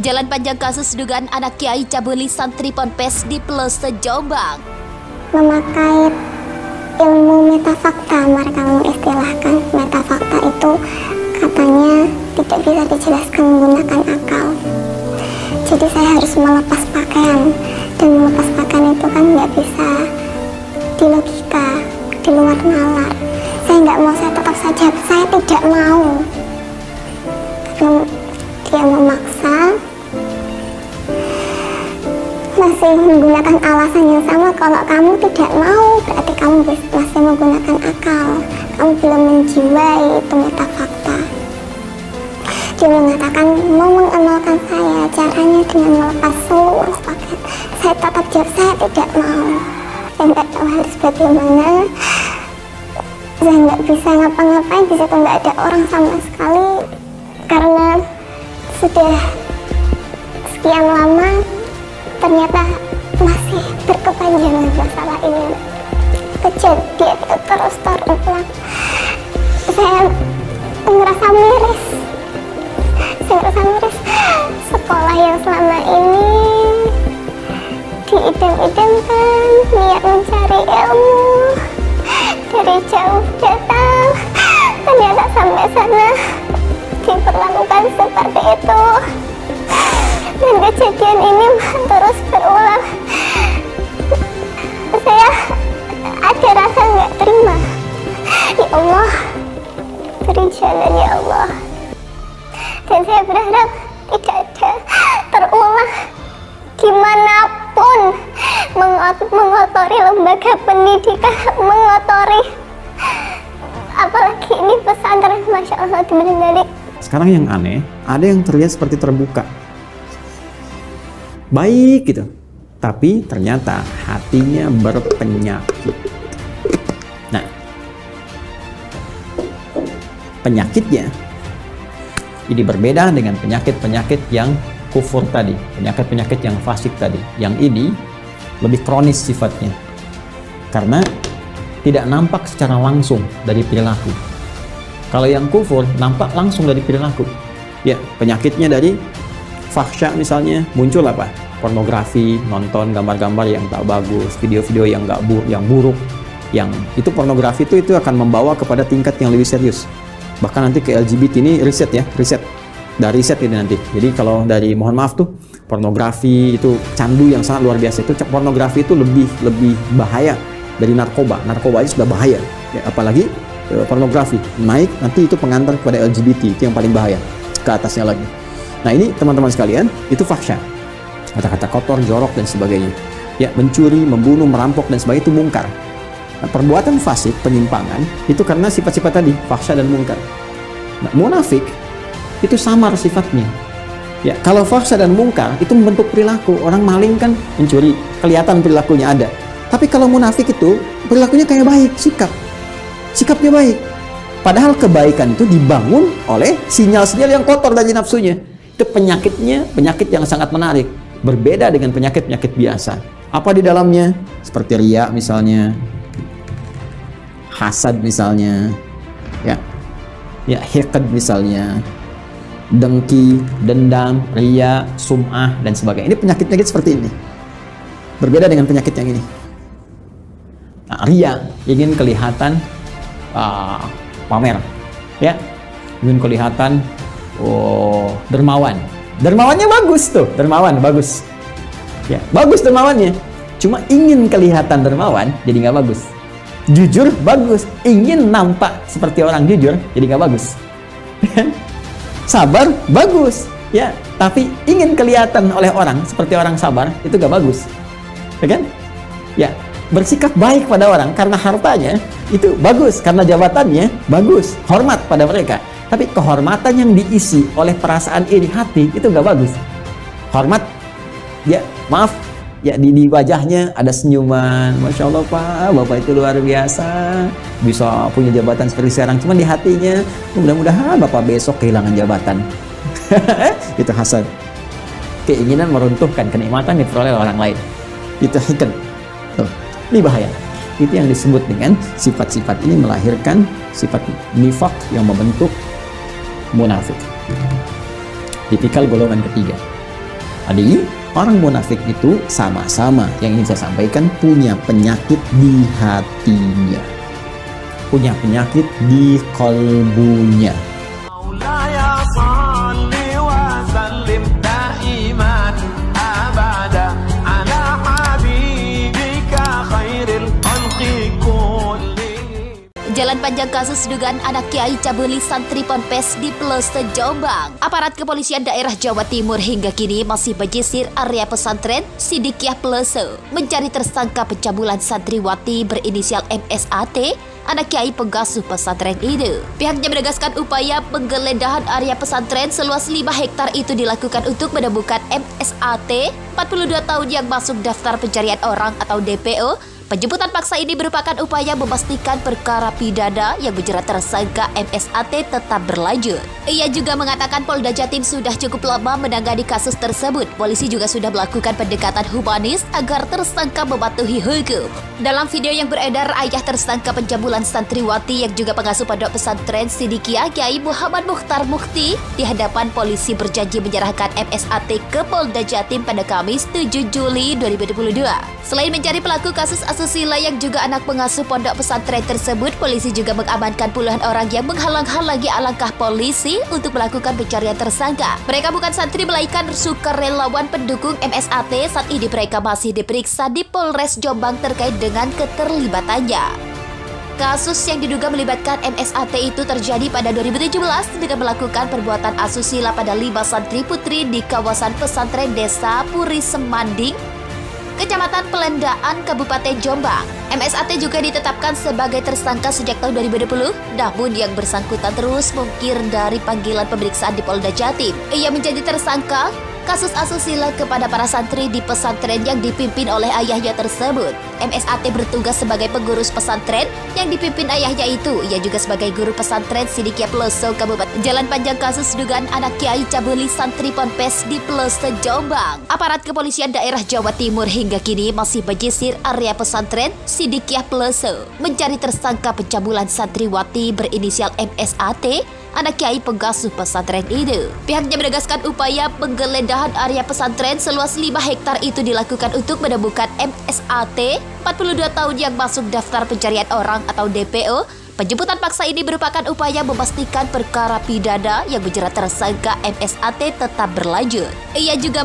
Jalan panjang kasus dugaan anak kiai cabuli santri Ponpes di Pelosok Jombang. Memakai ilmu metafakta, mereka mengistilahkan metafakta itu katanya tidak bisa dijelaskan menggunakan akal. Jadi saya harus melepas pakaian, dan melepas pakaian itu kan nggak bisa di logika, di luar nalar. Saya nggak mau, saya tetap saja, saya tidak mau. Karena dia memaksa, masih menggunakan alasan yang sama. Kalau kamu tidak mau, berarti kamu masih menggunakan akal, kamu belum menjiwai itu metafakta. Dia mengatakan mau mengamalkan saya, caranya dengan melepas seluruh pakaian. Saya tetap jawab, saya tidak mau. Saya nggak tahu harus bagaimana. Saya nggak bisa ngapa-ngapain, di situ nggak ada orang sama sekali, karena sudah sekian lama ternyata masih berkepanjangan masalah ini. Kejadian itu terus terulang. Saya merasa miris. Sekolah yang selama ini diidam-idamkan, niat mencari ilmu, dari jauh datang, ternyata sampai sana diperlakukan seperti itu. Dan kejadian ini terus berulang. Saya ada rasa nggak terima. Ya Allah, beri jalan ya Allah. Dan saya berharap tidak ada terulang. Gimana pun mengotori lembaga pendidikan, mengotori apalagi ini pesantren, Masya Allah, benar-benar. Sekarang yang aneh, ada yang terlihat seperti terbuka, baik gitu, tapi ternyata hatinya berpenyakit. Nah, penyakitnya ini berbeda dengan penyakit-penyakit yang kufur tadi, penyakit-penyakit yang fasik tadi. Yang ini lebih kronis sifatnya, karena tidak nampak secara langsung dari perilaku. Kalau yang kufur nampak langsung dari perilaku. Ya, penyakitnya dari fahsya misalnya, muncul apa? Pornografi, nonton gambar-gambar yang tak bagus, video-video yang yang buruk, yang itu pornografi itu akan membawa kepada tingkat yang lebih serius. Bahkan nanti ke LGBT ini riset ini nanti. Jadi kalau dari, mohon maaf tuh, pornografi itu candu yang sangat luar biasa. Itu pornografi itu lebih bahaya dari narkoba. Narkoba aja sudah bahaya, ya, apalagi pornografi naik nanti itu pengantar kepada LGBT, itu yang paling bahaya, ke atasnya lagi. Nah ini teman-teman sekalian, itu fahsya, kata-kata kotor, jorok dan sebagainya. Ya, mencuri, membunuh, merampok dan sebagainya itu mungkar. Nah, perbuatan fasik, penyimpangan itu karena sifat-sifat tadi, fahsya dan mungkar. Nah, munafik itu samar sifatnya. Ya, kalau fahsya dan mungkar itu membentuk perilaku. Orang maling kan mencuri, kelihatan perilakunya ada. Tapi kalau munafik itu perilakunya kayak baik, sikapnya baik. Padahal kebaikan itu dibangun oleh sinyal-sinyal yang kotor dari nafsunya. Itu penyakitnya, penyakit yang sangat menarik. Berbeda dengan penyakit-penyakit biasa. Apa di dalamnya? Seperti riya misalnya, hasad misalnya, ya hiqd misalnya, dengki, dendam, riya, sum'ah dan sebagainya. Ini penyakit-penyakit seperti ini. Berbeda dengan penyakit yang ini. Nah, riya, ingin kelihatan pamer, ya, ingin kelihatan dermawan. Dermawannya bagus tuh, dermawan bagus, ya, bagus dermawannya. Cuma ingin kelihatan dermawan, jadi nggak bagus. Jujur bagus, ingin nampak seperti orang jujur, jadi nggak bagus. Sabar bagus, ya, tapi ingin kelihatan oleh orang seperti orang sabar, itu nggak bagus, ya kan? Ya, bersikap baik pada orang karena hartanya itu bagus, karena jabatannya bagus, hormat pada mereka. Tapi kehormatan yang diisi oleh perasaan iri hati itu nggak bagus. Hormat, ya maaf, ya di wajahnya ada senyuman, Masya Allah Pak, Bapak itu luar biasa, bisa punya jabatan seperti sekarang. Cuma di hatinya, mudah-mudahan Bapak besok kehilangan jabatan. Itu hasad, keinginan meruntuhkan kenikmatan diperoleh orang lain. Itu hiqd. Ini bahaya. Itu yang disebut dengan sifat-sifat ini melahirkan sifat nifaq yang membentuk munafik. Tipikal golongan ketiga. Jadi, orang munafik itu sama-sama yang ingin saya sampaikan punya penyakit di hatinya. Punya penyakit di kalbunya. Jalan panjang kasus dugaan anak kiai cabuli santri Ponpes di Pelosok Jombang. Aparat kepolisian daerah Jawa Timur hingga kini masih menyisir area pesantren Sidikiah Pelosok mencari tersangka pencabulan santriwati berinisial MSAT, anak kiai pengasuh pesantren itu. Pihaknya menegaskan upaya penggeledahan area pesantren seluas 5 hektar itu dilakukan untuk menemukan MSAT, 42 tahun yang masuk daftar pencarian orang atau DPO. Penjemputan paksa ini merupakan upaya memastikan perkara pidana yang menjerat tersangka MSAT tetap berlanjut. Ia juga mengatakan Polda Jatim sudah cukup lama menangani kasus tersebut. Polisi juga sudah melakukan pendekatan humanis agar tersangka mematuhi hukum. Dalam video yang beredar, ayah tersangka pencabulan santriwati yang juga pengasuh pondok pesantren Sidikiah, Kiai Muhammad Mukhtar Mukti, di hadapan polisi berjanji menyerahkan MSAT ke Polda Jatim pada Kamis 7 Juli 2022. Selain mencari pelaku kasus asusila yang juga anak pengasuh pondok pesantren tersebut, polisi juga mengamankan puluhan orang yang menghalang-halangi langkah polisi untuk melakukan pencarian tersangka. Mereka bukan santri melainkan sukarelawan pendukung MSAT. Saat ini mereka masih diperiksa di Polres Jombang terkait dengan keterlibatannya. Kasus yang diduga melibatkan MSAT itu terjadi pada 2017 dengan melakukan perbuatan asusila pada 5 santri putri di kawasan pesantren Desa Puri Semanding, Kecamatan Pelendaan, Kabupaten Jombang. MSAT juga ditetapkan sebagai tersangka sejak tahun 2020, namun yang bersangkutan terus mungkir dari panggilan pemeriksaan di Polda Jatim. Ia menjadi tersangka kasus asusila kepada para santri di pesantren yang dipimpin oleh ayahnya tersebut. MSAT bertugas sebagai pengurus pesantren yang dipimpin ayahnya itu. Ia juga sebagai guru pesantren Sidikiah Pelosok Kabupaten. Jalan panjang kasus dugaan anak kiai cabuli santri Ponpes di Pelosok Jombang. Aparat kepolisian daerah Jawa Timur hingga kini masih menyisir area pesantren Sidikiah Pelosok mencari tersangka pencabulan santriwati berinisial MSAT, anak kiai pengasuh pesantren itu. Pihaknya menegaskan upaya penggeledahan area pesantren seluas 5 hektar itu dilakukan untuk menemukan MSAT, 42 tahun yang masuk daftar pencarian orang atau DPO. Penjemputan paksa ini merupakan upaya memastikan perkara pidana yang menjerat tersangka MSAT tetap berlanjut. Ia juga